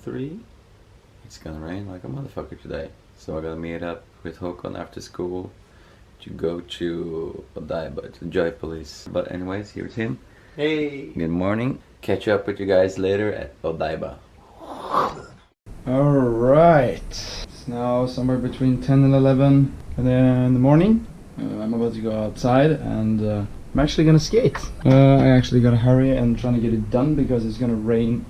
3. It's gonna rain like a motherfucker today. So I gotta meet up with Haakon after school to go to Odaiba, to JOYPOLIS. But anyways, here's him. Hey! Good morning. Catch up with you guys later at Odaiba. Alright. It's now somewhere between 10 and 11 in the morning. I'm about to go outside and I'm actually gonna skate. I actually gotta hurry and trying to get it done because it's gonna rain.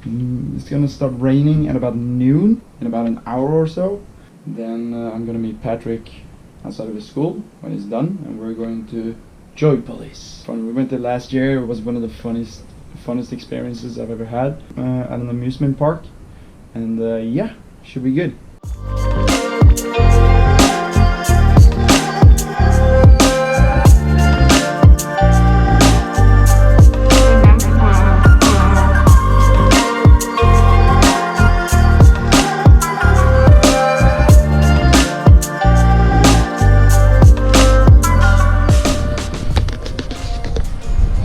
It's gonna start raining at about noon, in about an hour or so. Then I'm gonna meet Patrick outside of his school when it's done, and we're going to JOYPOLIS. When we went there last year, it was one of the funnest experiences I've ever had at an amusement park, and yeah, should be good.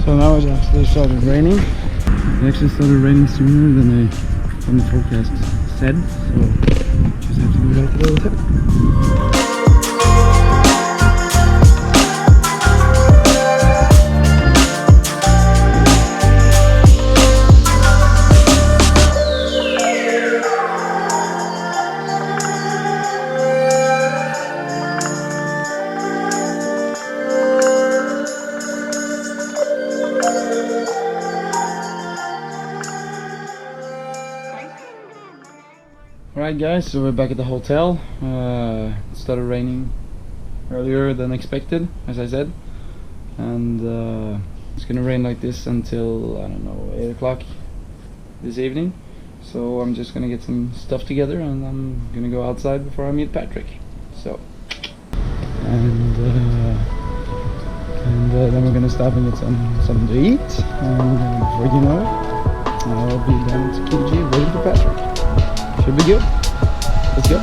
So now it actually started raining. It actually started raining sooner than the forecast said, so just have to go back to the hotel. Alright guys, so we're back at the hotel. It started raining earlier than expected, as I said, and it's gonna rain like this until, I don't know, 8 o'clock this evening. So I'm just gonna get some stuff together and I'm gonna go outside before I meet Patrick. So, and then we're gonna stop and get something to eat, and before you know it, I'll be down to Kiji waiting for Patrick. Should be good. Let's go.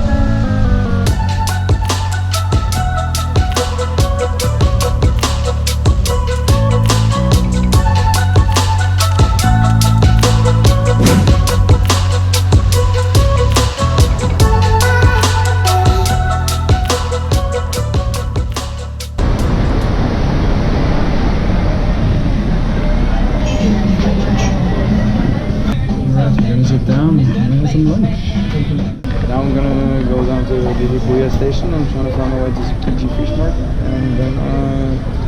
We're gonna sit down and have some lunch. Now I'm gonna go down to the Hibuya station. I'm trying to find my way to Tsukiji Fish Market, and then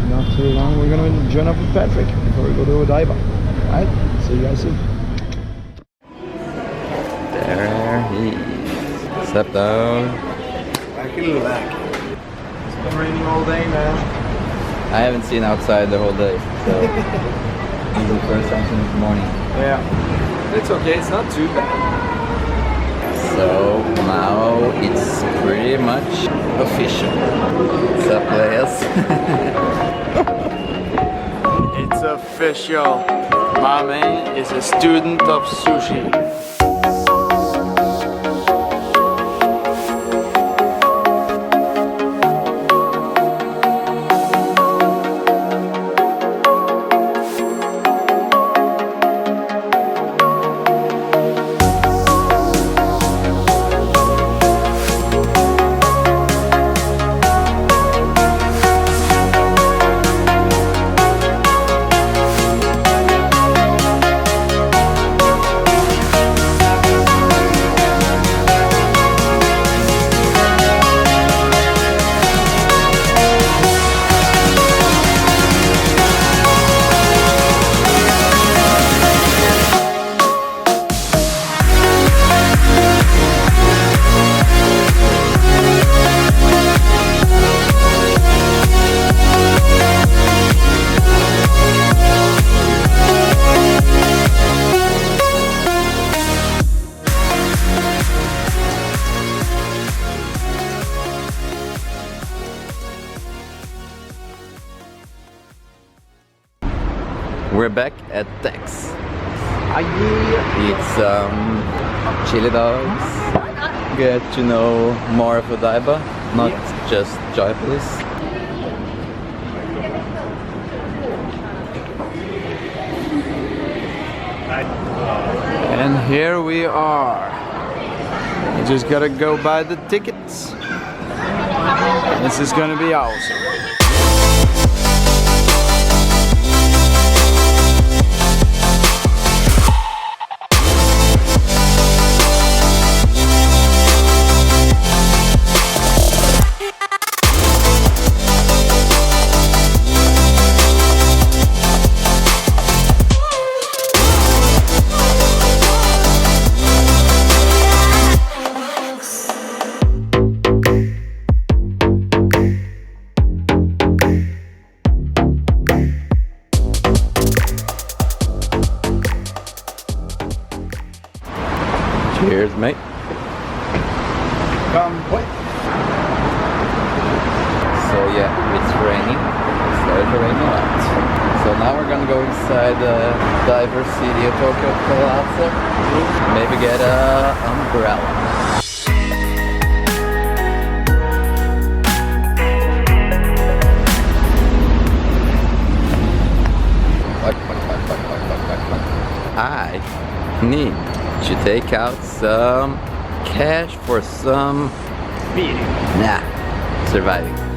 not too long we're gonna join up with Patrick before we go to Odaiba. Alright, see you guys soon. There he is. Step down. Back in the back. It's been raining all day, man. I haven't seen outside the whole day, so this is the first time since this morning. Yeah, it's okay. It's not too bad. So now it's pretty much official. What's up, players? It's official. My man is a student of sushi. We're back at Tex. Eat some chili dogs. Get to know more of Odaiba, not just JOYPOLIS. And here we are. just gotta go buy the tickets. This is gonna be awesome. Cheers, mate. Come, what? So yeah, it's raining. It started to rain a lot. So now we're gonna go inside the Diver City of Tokyo Palazzo. Maybe get a umbrella. I need to take out some cash for some Beer. surviving.